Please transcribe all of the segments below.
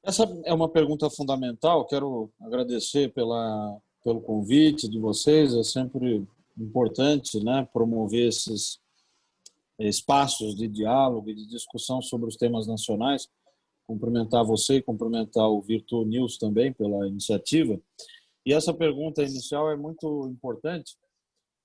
Essa é uma pergunta fundamental. Quero agradecer pelo convite de vocês. É sempre importante, né, promover esses espaços de diálogo e de discussão sobre os temas nacionais. Cumprimentar você e cumprimentar o Virtu News também pela iniciativa. E essa pergunta inicial é muito importante,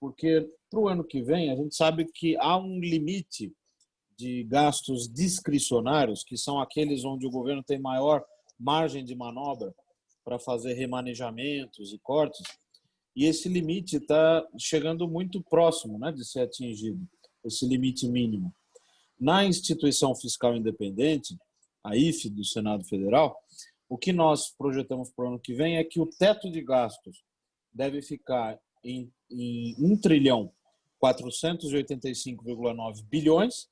porque para o ano que vem a gente sabe que há um limite de gastos discricionários, que são aqueles onde o governo tem maior margem de manobra para fazer remanejamentos e cortes, e esse limite está chegando muito próximo, né, de ser atingido, esse limite mínimo. Na instituição fiscal independente, a IFE do Senado Federal, o que nós projetamos para o ano que vem é que o teto de gastos deve ficar em 1 trilhão 485,9 bilhões,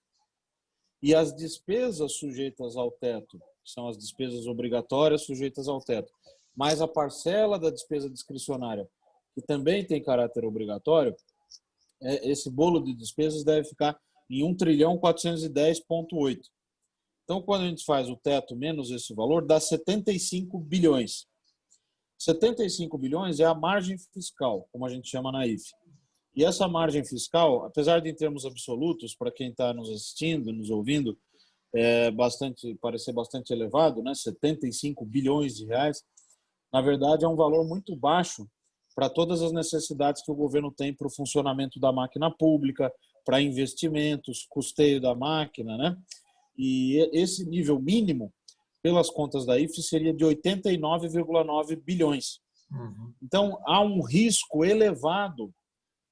e as despesas sujeitas ao teto, que são as despesas obrigatórias sujeitas ao teto, mais a parcela da despesa discricionária, que também tem caráter obrigatório, esse bolo de despesas deve ficar em 1 trilhão 410,8. Então, quando a gente faz o teto menos esse valor, dá 75 bilhões. 75 bilhões é a margem fiscal, como a gente chama na IFE. E essa margem fiscal, apesar de em termos absolutos, para quem está nos assistindo, nos ouvindo, parecer bastante elevado, né? 75 bilhões de reais, na verdade é um valor muito baixo para todas as necessidades que o governo tem para o funcionamento da máquina pública, para investimentos, custeio da máquina, né? E esse nível mínimo, pelas contas da IFE, seria de 89,9 bilhões. Então, há um risco elevado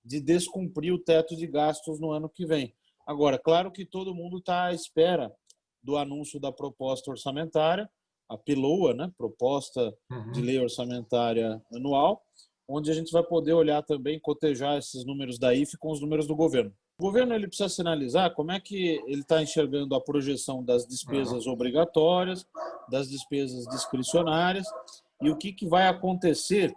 de descumprir o teto de gastos no ano que vem. Agora, claro que todo mundo está à espera do anúncio da proposta orçamentária, a PLOA, né? Proposta de Lei Orçamentária Anual, onde a gente vai poder olhar também, cotejar esses números da IFE com os números do governo. O governo ele precisa sinalizar como é que ele está enxergando a projeção das despesas obrigatórias, das despesas discricionárias e o que vai acontecer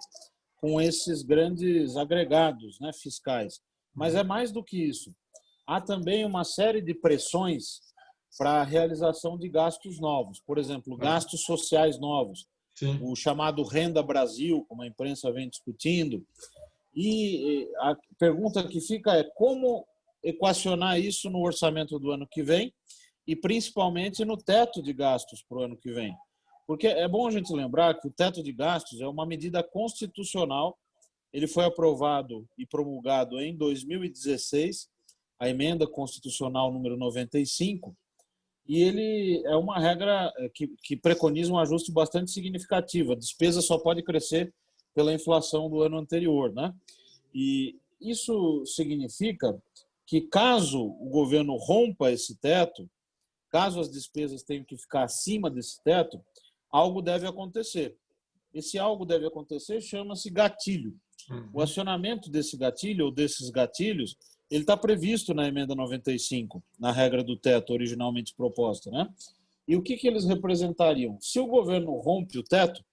com esses grandes agregados, né, fiscais. Mas é mais do que isso. Há também uma série de pressões para a realização de gastos novos. Por exemplo, gastos sociais novos. Sim. O chamado Renda Brasil, como a imprensa vem discutindo. E a pergunta que fica é como equacionar isso no orçamento do ano que vem e principalmente no teto de gastos para o ano que vem. Porque é bom a gente lembrar que o teto de gastos é uma medida constitucional. Ele foi aprovado e promulgado em 2016, a emenda constitucional número 95, e ele é uma regra que preconiza um ajuste bastante significativo. A despesa só pode crescer pela inflação do ano anterior, né? E isso significa que caso o governo rompa esse teto, caso as despesas tenham que ficar acima desse teto, algo deve acontecer. Esse algo deve acontecer chama-se gatilho. O acionamento desse gatilho ou desses gatilhos, ele está previsto na emenda 95, na regra do teto originalmente proposta, né? E o que eles representariam? Se o governo rompe o teto,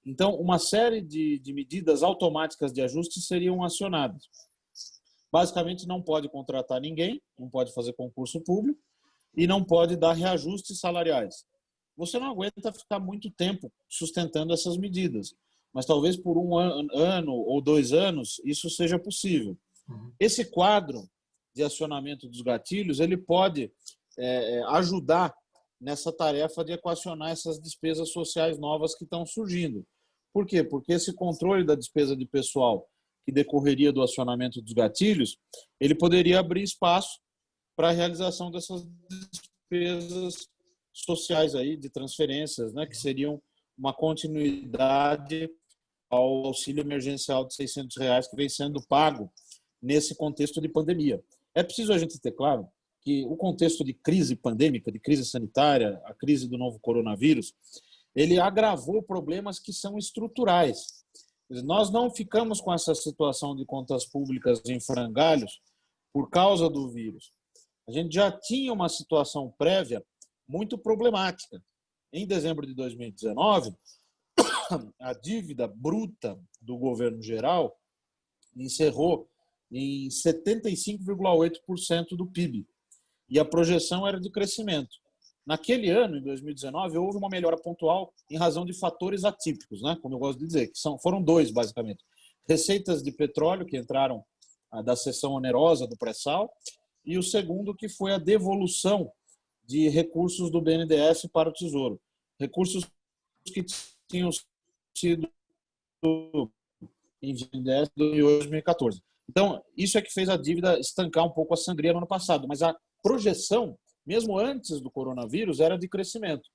então uma série de medidas automáticas de ajuste seriam acionadas. Basicamente, não pode contratar ninguém, não pode fazer concurso público e não pode dar reajustes salariais. Você não aguenta ficar muito tempo sustentando essas medidas, mas talvez por um ano ou 2 anos isso seja possível. Esse quadro de acionamento dos gatilhos ele pode ajudar nessa tarefa de equacionar essas despesas sociais novas que estão surgindo. Por quê? Porque esse controle da despesa de pessoal que decorreria do acionamento dos gatilhos, ele poderia abrir espaço para a realização dessas despesas sociais aí de transferências, né, que seriam uma continuidade ao auxílio emergencial de R$600 que vem sendo pago nesse contexto de pandemia. É preciso a gente ter claro que o contexto de crise pandêmica, de crise sanitária, a crise do novo coronavírus, ele agravou problemas que são estruturais. Nós não ficamos com essa situação de contas públicas em frangalhos por causa do vírus. A gente já tinha uma situação prévia muito problemática. Em dezembro de 2019, a dívida bruta do governo geral encerrou em 75,8% do PIB. E a projeção era de crescimento. Naquele ano, em 2019, houve uma melhora pontual em razão de fatores atípicos, né? Como eu gosto de dizer, que foram dois, basicamente. Receitas de petróleo, que entraram da cessão onerosa do pré-sal, e o segundo, que foi a devolução de recursos do BNDES para o Tesouro. Recursos que tinham sido em BNDES em 2014. Então, isso é que fez a dívida estancar um pouco a sangria no ano passado, mas a projeção, mesmo antes do coronavírus, era de crescimento.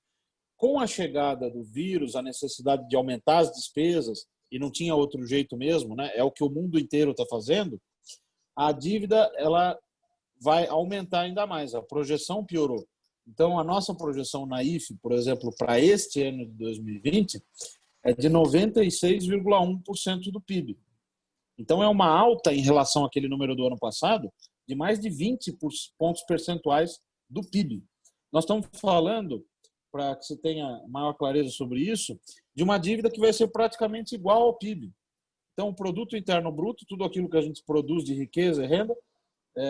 Com a chegada do vírus, a necessidade de aumentar as despesas, e não tinha outro jeito mesmo, né? É o que o mundo inteiro está fazendo, a dívida ela vai aumentar ainda mais, a projeção piorou. Então, a nossa projeção na IFE, por exemplo, para este ano de 2020, é de 96,1% do PIB. Então, é uma alta em relação àquele número do ano passado de mais de 20 pontos percentuais do PIB. Nós estamos falando, para que você tenha maior clareza sobre isso, de uma dívida que vai ser praticamente igual ao PIB. Então, o produto interno bruto, tudo aquilo que a gente produz de riqueza e renda,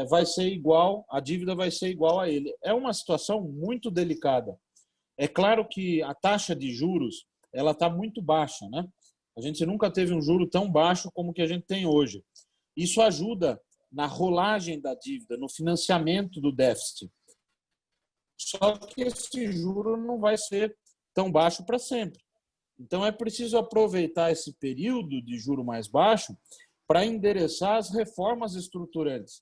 vai ser igual, a dívida vai ser igual a ele. É uma situação muito delicada. É claro que a taxa de juros ela está muito baixa, né? A gente nunca teve um juro tão baixo como que a gente tem hoje. Isso ajuda na rolagem da dívida, no financiamento do déficit. Só que esse juro não vai ser tão baixo para sempre. Então é preciso aproveitar esse período de juro mais baixo para endereçar as reformas estruturantes.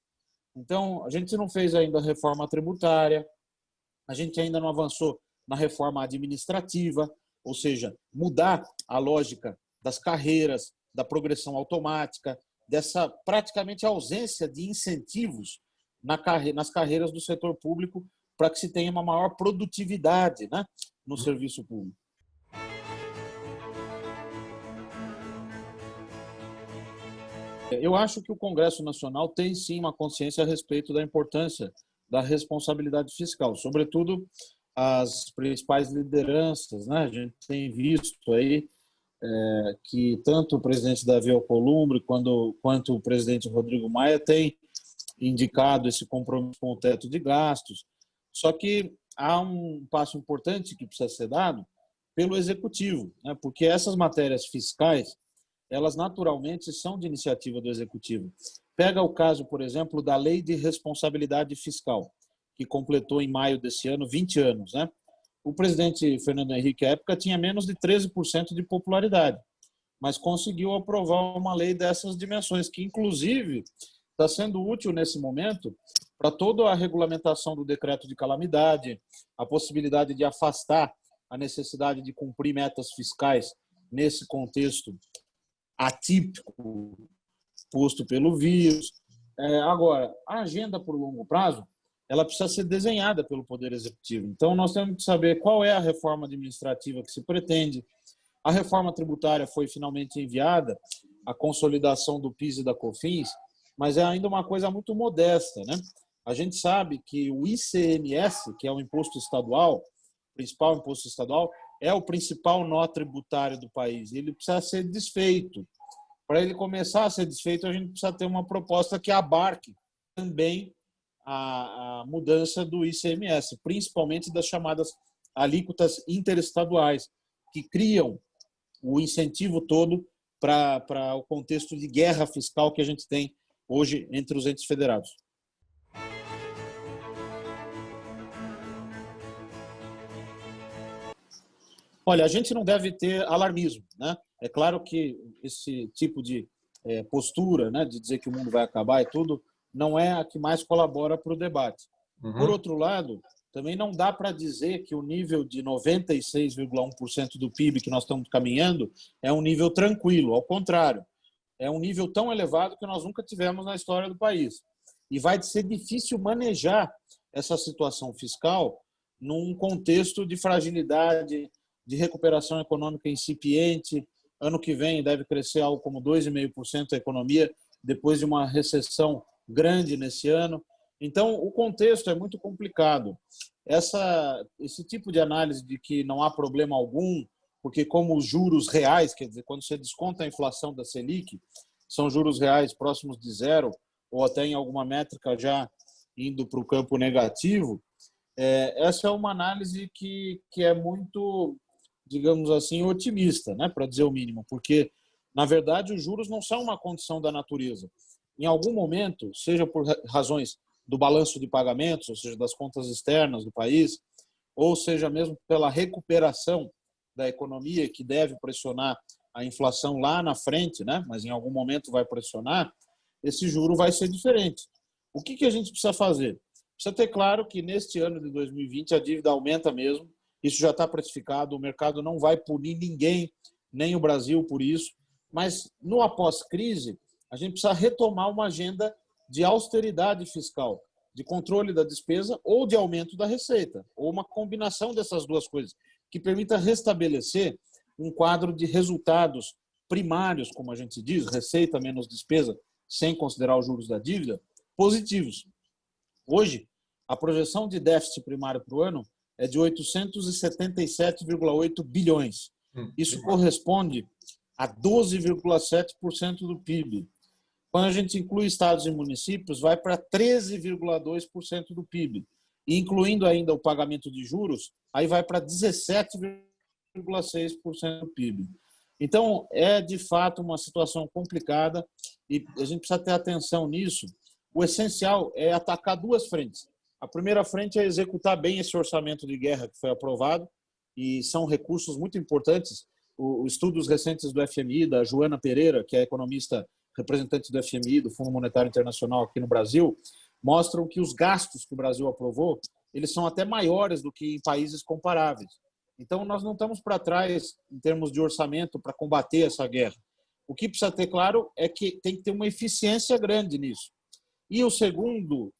Então, a gente não fez ainda a reforma tributária, a gente ainda não avançou na reforma administrativa, ou seja, mudar a lógica das carreiras, da progressão automática, dessa praticamente ausência de incentivos nas carreiras do setor público para que se tenha uma maior produtividade, né, no serviço público. Eu acho que o Congresso Nacional tem sim uma consciência a respeito da importância da responsabilidade fiscal, sobretudo as principais lideranças, né? A gente tem visto aí que tanto o presidente Davi Alcolumbre quanto o presidente Rodrigo Maia têm indicado esse compromisso com o teto de gastos. Só que há um passo importante que precisa ser dado pelo executivo, né? Porque essas matérias fiscais elas naturalmente são de iniciativa do Executivo. Pega o caso, por exemplo, da Lei de Responsabilidade Fiscal, que completou em maio desse ano 20 anos, né? O presidente Fernando Henrique, à época, tinha menos de 13% de popularidade, mas conseguiu aprovar uma lei dessas dimensões, que, inclusive, está sendo útil nesse momento para toda a regulamentação do decreto de calamidade, a possibilidade de afastar a necessidade de cumprir metas fiscais nesse contexto atípico posto pelo vírus. Agora, a agenda por longo prazo ela precisa ser desenhada pelo Poder Executivo. Então, nós temos que saber qual é a reforma administrativa que se pretende. A reforma tributária foi finalmente enviada, a consolidação do PIS e da COFINS, mas é ainda uma coisa muito modesta, né? A gente sabe que o ICMS, que é o imposto estadual, o principal imposto estadual, é o principal nó tributário do país. Ele precisa ser desfeito. Para ele começar a ser desfeito, a gente precisa ter uma proposta que abarque também a mudança do ICMS, principalmente das chamadas alíquotas interestaduais, que criam o incentivo todo para o contexto de guerra fiscal que a gente tem hoje entre os entes federados. Olha, a gente não deve ter alarmismo, né? É claro que esse tipo de postura, né, de dizer que o mundo vai acabar e tudo, não é a que mais colabora para o debate. Por outro lado, também não dá para dizer que o nível de 96,1% do PIB que nós estamos caminhando é um nível tranquilo. Ao contrário, é um nível tão elevado que nós nunca tivemos na história do país. E vai ser difícil manejar essa situação fiscal num contexto de fragilidade, de recuperação econômica incipiente. Ano que vem deve crescer algo como 2,5% a economia, depois de uma recessão grande nesse ano. Então, o contexto é muito complicado. Esse tipo de análise de que não há problema algum, porque como os juros reais, quer dizer, quando você desconta a inflação da Selic, são juros reais próximos de zero, ou até em alguma métrica já indo para o campo negativo, Essa é uma análise que é muito, digamos assim, otimista, né, para dizer o mínimo, porque, na verdade, os juros não são uma condição da natureza. Em algum momento, seja por razões do balanço de pagamentos, ou seja, das contas externas do país, ou seja mesmo pela recuperação da economia, que deve pressionar a inflação lá na frente, né, mas em algum momento vai pressionar, esse juro vai ser diferente. O que a gente precisa fazer? Precisa ter claro que neste ano de 2020 a dívida aumenta mesmo, isso já está precificado, o mercado não vai punir ninguém, nem o Brasil por isso, mas no após-crise a gente precisa retomar uma agenda de austeridade fiscal, de controle da despesa ou de aumento da receita, ou uma combinação dessas duas coisas, que permita restabelecer um quadro de resultados primários, como a gente diz, receita menos despesa, sem considerar os juros da dívida, positivos. Hoje, a projeção de déficit primário para o ano é de 877,8 bilhões. Isso corresponde a 12,7% do PIB. Quando a gente inclui estados e municípios, vai para 13,2% do PIB. E incluindo ainda o pagamento de juros, aí vai para 17,6% do PIB. Então, é de fato uma situação complicada e a gente precisa ter atenção nisso. O essencial é atacar duas frentes. A primeira frente é executar bem esse orçamento de guerra que foi aprovado, e são recursos muito importantes. Os estudos recentes do FMI, da Joana Pereira, que é economista representante do FMI, do Fundo Monetário Internacional aqui no Brasil, mostram que os gastos que o Brasil aprovou, eles são até maiores do que em países comparáveis. Então, nós não estamos para trás em termos de orçamento para combater essa guerra. O que precisa ter claro é que tem que ter uma eficiência grande nisso. E o segundo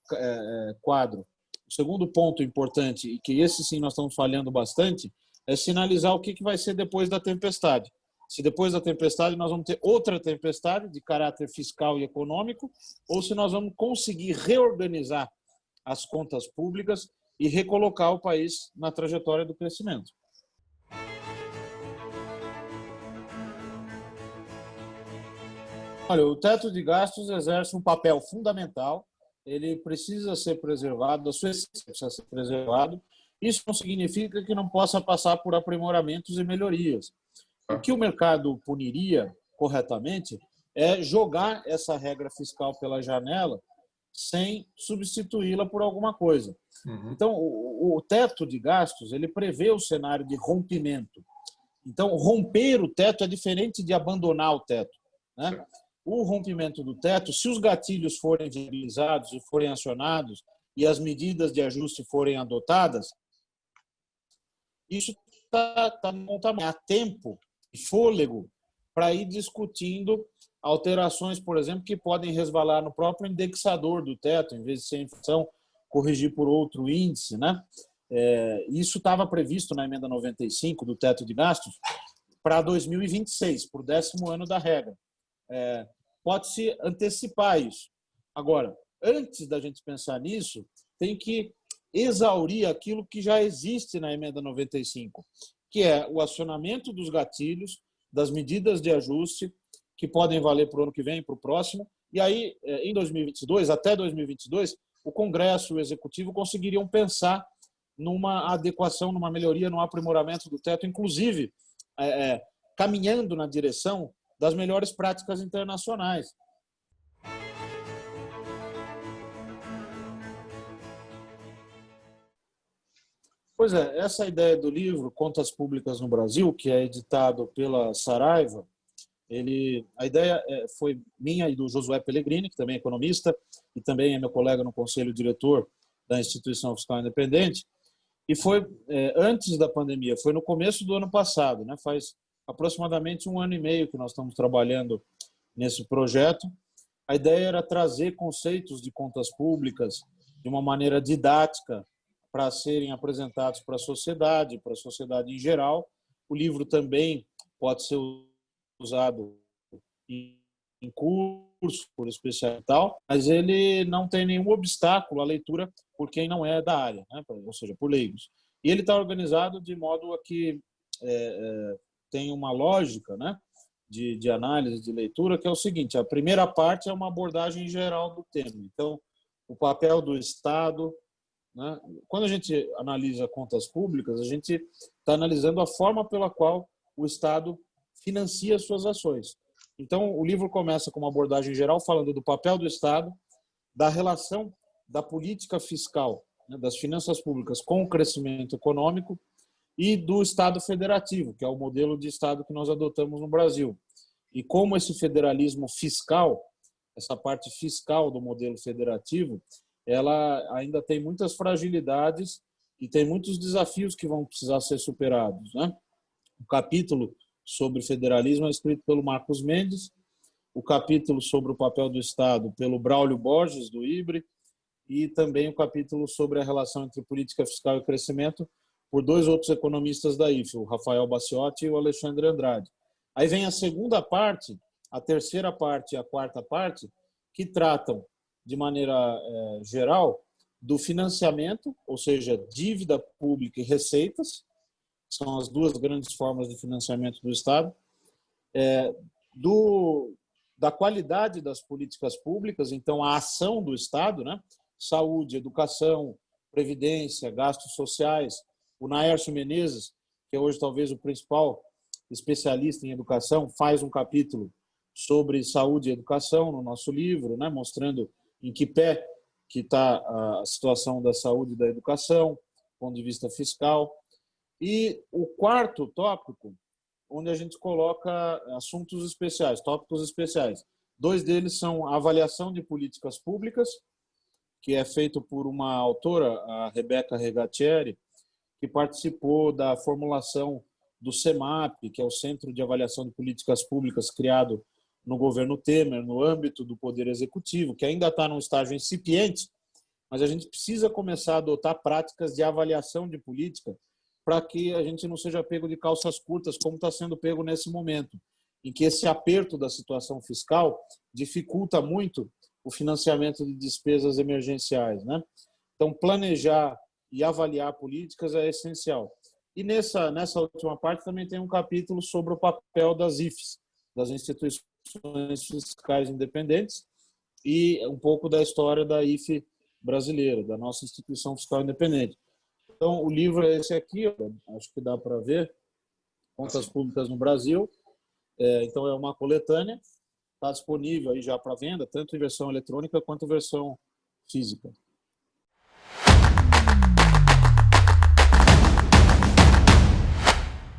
quadro, o segundo ponto importante, e que esse sim nós estamos falhando bastante, é sinalizar o que vai ser depois da tempestade. Se depois da tempestade nós vamos ter outra tempestade de caráter fiscal e econômico, ou se nós vamos conseguir reorganizar as contas públicas e recolocar o país na trajetória do crescimento. Olha, o teto de gastos exerce um papel fundamental, ele precisa ser preservado, a sua essência precisa ser preservado. Isso não significa que não possa passar por aprimoramentos e melhorias. O que o mercado puniria corretamente é jogar essa regra fiscal pela janela sem substituí-la por alguma coisa. Então, o teto de gastos, ele prevê o cenário de rompimento. Então, romper o teto é diferente de abandonar o teto, né? O rompimento do teto, se os gatilhos forem viabilizados e forem acionados e as medidas de ajuste forem adotadas, isso está no tamanho. Há tempo e fôlego para ir discutindo alterações, por exemplo, que podem resvalar no próprio indexador do teto, em vez de ser inflação, corrigir por outro índice, né? Isso estava previsto na emenda 95 do teto de gastos para 2026, para o 10º ano da regra. Pode-se antecipar isso. Agora, antes da gente pensar nisso, tem que exaurir aquilo que já existe na emenda 95, que é o acionamento dos gatilhos, das medidas de ajuste, que podem valer para o ano que vem, para o próximo, e aí, em 2022, até 2022, o Congresso e o Executivo conseguiriam pensar numa adequação, numa melhoria, num aprimoramento do teto, inclusive caminhando na direção das melhores práticas internacionais. Pois é, essa ideia do livro Contas Públicas no Brasil, que é editado pela Saraiva, a ideia foi minha e do Josué Pellegrini, que também é economista e também é meu colega no conselho diretor da Instituição Fiscal Independente, e foi antes da pandemia, foi no começo do ano passado, né? Faz aproximadamente 1 ano e meio que nós estamos trabalhando nesse projeto. A ideia era trazer conceitos de contas públicas de uma maneira didática para serem apresentados para a sociedade em geral. O livro também pode ser usado em curso, por especial e tal, mas ele não tem nenhum obstáculo à leitura por quem não é da área, né? Ou seja, por leigos. E ele está organizado de modo a que tem uma lógica, né, de análise, de leitura, que é o seguinte: a primeira parte é uma abordagem geral do tema. Então, o papel do Estado, né? Quando a gente analisa contas públicas, a gente está analisando a forma pela qual o Estado financia suas ações. Então, o livro começa com uma abordagem geral falando do papel do Estado, da relação da política fiscal, né, das finanças públicas com o crescimento econômico e do Estado federativo, que é o modelo de Estado que nós adotamos no Brasil. E como esse federalismo fiscal, essa parte fiscal do modelo federativo, ela ainda tem muitas fragilidades e tem muitos desafios que vão precisar ser superados, né? O capítulo sobre federalismo é escrito pelo Marcos Mendes, o capítulo sobre o papel do Estado pelo Braulio Borges, do IBRE, e também o capítulo sobre a relação entre política fiscal e crescimento por dois outros economistas da IFE, o Rafael Bacciotti e o Alexandre Andrade. Aí vem a segunda parte, a terceira parte e a quarta parte, que tratam, de maneira geral, do financiamento, ou seja, dívida pública e receitas, que são as duas grandes formas de financiamento do Estado, da qualidade das políticas públicas, então a ação do Estado, né? Saúde, educação, previdência, gastos sociais. O Naércio Menezes, que é hoje talvez o principal especialista em educação, faz um capítulo sobre saúde e educação no nosso livro, né? Mostrando em que pé que está a situação da saúde e da educação, do ponto de vista fiscal. E o quarto tópico, onde a gente coloca assuntos especiais, tópicos especiais. Dois deles são a avaliação de políticas públicas, que é feito por uma autora, a Rebeca Regatieri, que participou da formulação do CEMAP, que é o Centro de Avaliação de Políticas Públicas, criado no governo Temer, no âmbito do Poder Executivo, que ainda está num estágio incipiente, mas a gente precisa começar a adotar práticas de avaliação de política para que a gente não seja pego de calças curtas, como está sendo pego nesse momento, em que esse aperto da situação fiscal dificulta muito o financiamento de despesas emergenciais, né? Então, planejar e avaliar políticas é essencial. E nessa última parte também tem um capítulo sobre o papel das IFES, das instituições fiscais independentes, e um pouco da história da IFE brasileira, da nossa instituição fiscal independente. Então, o livro é esse aqui, acho que dá para ver, Contas Públicas no Brasil. Então, é uma coletânea, está disponível aí já para venda, tanto em versão eletrônica quanto em versão física.